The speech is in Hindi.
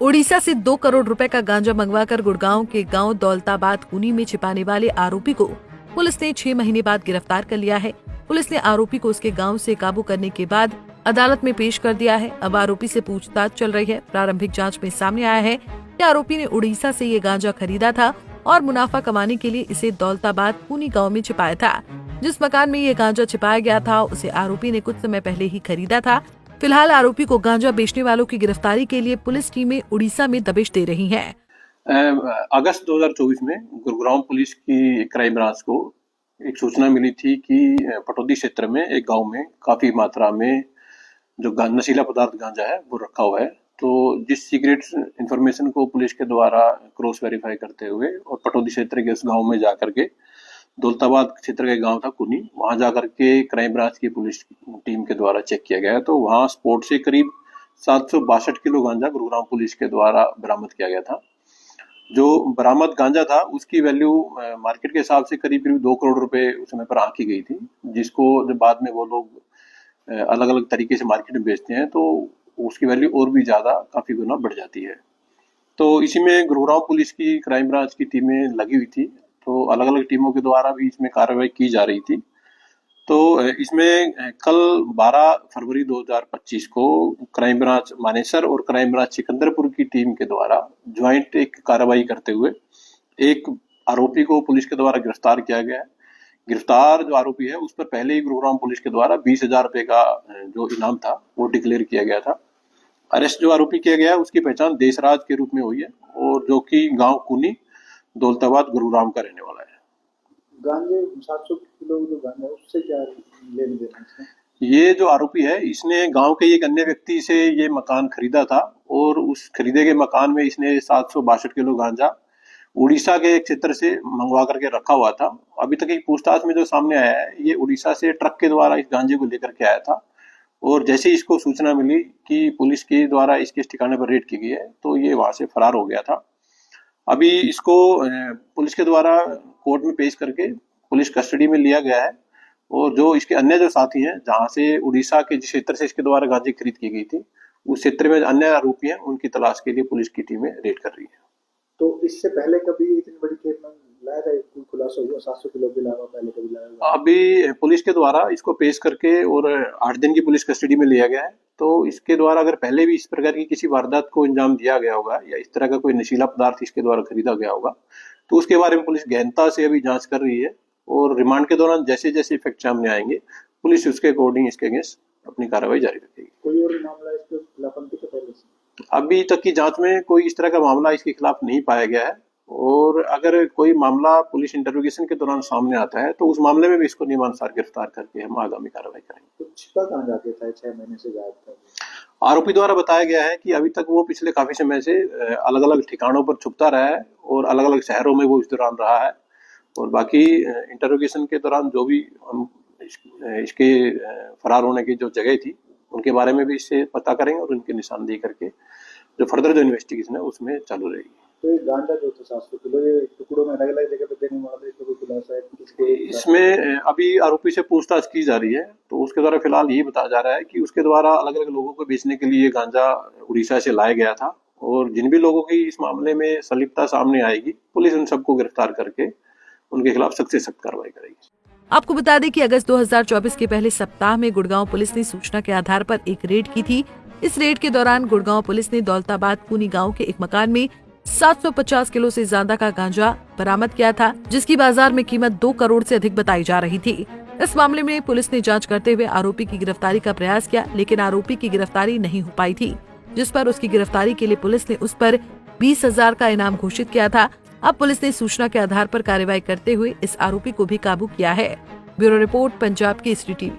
ओडिशा से 2 करोड़ रुपए का गांजा मंगवाकर गुड़गांव के गांव दौलताबाद कुनी में छिपाने वाले आरोपी को पुलिस ने 6 महीने बाद गिरफ्तार कर लिया है। पुलिस ने आरोपी को उसके गांव से काबू करने के बाद अदालत में पेश कर दिया है। अब आरोपी से पूछताछ चल रही है। प्रारंभिक जांच में सामने आया है कि आरोपी ने उड़ीसा से ये गांजा खरीदा था और मुनाफा कमाने के लिए इसे दौलताबाद कुनी गाँव में छिपाया था। जिस मकान में ये गांजा छिपाया गया था उसे आरोपी ने कुछ समय पहले ही खरीदा था। फिलहाल आरोपी को गांजा बेचने वालों की गिरफ्तारी के लिए पुलिस टीमें उड़ीसा में दबिश दे रही हैं। अगस्त 2024 में गुरुग्राम पुलिस की क्राइम ब्रांच को एक सूचना मिली थी कि पटौदी क्षेत्र में एक गांव में काफी मात्रा में जो नशीला पदार्थ गांजा है वो रखा हुआ है। तो जिस सीक्रेट इंफॉर्मेशन को पुलिस के द्वारा क्रॉस वेरीफाई करते हुए और पटौदी क्षेत्र के उस गांव में जाकर के दौलताबाद क्षेत्र का गांव था कुनी, वहां जाकर के क्राइम ब्रांच की पुलिस टीम के द्वारा चेक किया गया तो वहां स्पॉट से करीब 762 किलो गांजा गुरुग्राम पुलिस के द्वारा बरामद किया गया था। जो बरामद गांजा था उसकी वैल्यू मार्केट के हिसाब से करीब 2 करोड़ रुपए उस समय पर आंकी गई थी, जिसको जब बाद में वो लोग अलग अलग तरीके से मार्केट में बेचते हैं तो उसकी वैल्यू और भी ज्यादा काफी गुना बढ़ जाती है। तो इसी में गुरुग्राम पुलिस की क्राइम ब्रांच की टीमें लगी हुई थी, तो अलग अलग टीमों के द्वारा भी इसमें कार्रवाई की जा रही थी। तो इसमें कल 12 फरवरी 2025 को क्राइम ब्रांच मानेसर और क्राइम ब्रांच सिकंदरपुर की टीम के द्वारा ज्वाइंट एक कार्रवाई करते हुए एक आरोपी को पुलिस के द्वारा गिरफ्तार किया गया है। गिरफ्तार जो आरोपी है उस पर पहले ही गुरुग्राम पुलिस के द्वारा 20,000 रुपए का जो इनाम था वो डिक्लेयर किया गया था। अरेस्ट जो आरोपी किया गया उसकी पहचान देशराज के रूप में हुई है और जो कि गांव कुनी दौलताबाद गुरुग्राम का रहने वाला है। गांजे 700 किलो जो गांजा उससे क्या लेन देन है? ये जो आरोपी है इसने गांव के एक अन्य व्यक्ति से ये मकान खरीदा था और उस खरीदे गए मकान में इसने 762 किलो गांजा उड़ीसा के एक क्षेत्र से मंगवा करके रखा हुआ था। अभी तक एक पूछताछ में जो सामने आया है ये उड़ीसा से ट्रक के द्वारा इस गांजे को लेकर के आया था और जैसे ही इसको सूचना मिली कि पुलिस के द्वारा इसके ठिकाने पर रेड की गई है तो ये वहां से फरार हो गया था। अभी इसको पुलिस के द्वारा कोर्ट में पेश करके पुलिस कस्टडी में लिया गया है और जो इसके अन्य जो साथी हैं जहां से उड़ीसा के जिस क्षेत्र से इसके द्वारा गांजे खरीद की गई थी उस क्षेत्र में अन्य आरोपी हैं उनकी तलाश के लिए पुलिस की टीमें रेड कर रही है। तो इससे पहले कभी इतनी बड़ी खेप में लाया था, कोई खुलासा हुआ 700 किलो के अलावा पहले कभी लाया हुआ? अभी पुलिस के द्वारा इसको पेश करके और 8 दिन की पुलिस कस्टडी में लिया गया है। तो इसके द्वारा अगर पहले भी इस प्रकार की किसी वारदात को अंजाम दिया गया होगा या इस तरह का कोई नशीला पदार्थ इसके द्वारा खरीदा गया होगा तो उसके बारे में पुलिस गहनता से अभी जांच कर रही है और रिमांड के दौरान जैसे जैसे इफेक्ट सामने आएंगे पुलिस उसके अकॉर्डिंग इसके अगेंस्ट अपनी कार्रवाई जारी रखेगी। कोई और मामला इसके खिलाफ अंकित पहले से? अभी तक की जांच में कोई इस तरह का मामला इसके खिलाफ नहीं पाया गया है और अगर कोई मामला पुलिस इंटरोगेशन के दौरान सामने आता है तो उस मामले में भी इसको नियमानुसार गिरफ्तार करके हम आगामी कार्रवाई करेंगे। तो छिपा कहाँ जाके था 6 महीने से गायब था? आरोपी द्वारा बताया गया है कि अभी तक वो पिछले काफी समय से अलग अलग ठिकानों पर छुपता रहा है और अलग अलग शहरों में वो इस दौरान रहा है और बाकी इंटरोगेशन के दौरान जो भी हम इसके फरार होने की जो जगह थी उनके बारे में भी इससे पता करेंगे और उनकी निशानदेही करके जो फर्दर जो इन्वेस्टिगेशन है उसमें चालू रहेगी। तो ये गांजा जो था 700 किलो ये टुकड़ों में अलग अलग जगह पे देने वाला है, तो कोई खुलासा है किसके? इसमें अभी आरोपी से पूछताछ की जा रही है तो उसके द्वारा फिलहाल ये बताया जा रहा है कि उसके द्वारा अलग अलग लोगों को बेचने के लिए गांजा उड़ीसा से लाया गया था और जिन भी लोगों की इस मामले में संलिप्तता सामने आएगी पुलिस उन सबको गिरफ्तार करके उनके खिलाफ सख्त से सख्त कार्रवाई करेगी। आपको बता दें कि अगस्त 2024 के पहले सप्ताह में गुड़गांव पुलिस ने सूचना के आधार पर एक रेड की थी। इस रेड के दौरान गुड़गांव पुलिस ने दौलताबाद कुनी गांव के एक मकान में 750 किलो से ज्यादा का गांजा बरामद किया था, जिसकी बाजार में कीमत 2 करोड़ से अधिक बताई जा रही थी। इस मामले में पुलिस ने जांच करते हुए आरोपी की गिरफ्तारी का प्रयास किया, लेकिन आरोपी की गिरफ्तारी नहीं हो पाई थी, जिस पर उसकी गिरफ्तारी के लिए पुलिस ने उस पर 20,000 का इनाम घोषित किया था। अब पुलिस ने सूचना के आधार पर कार्रवाई करते हुए इस आरोपी को भी काबू किया है। Bureau report, Punjab Kesari TV.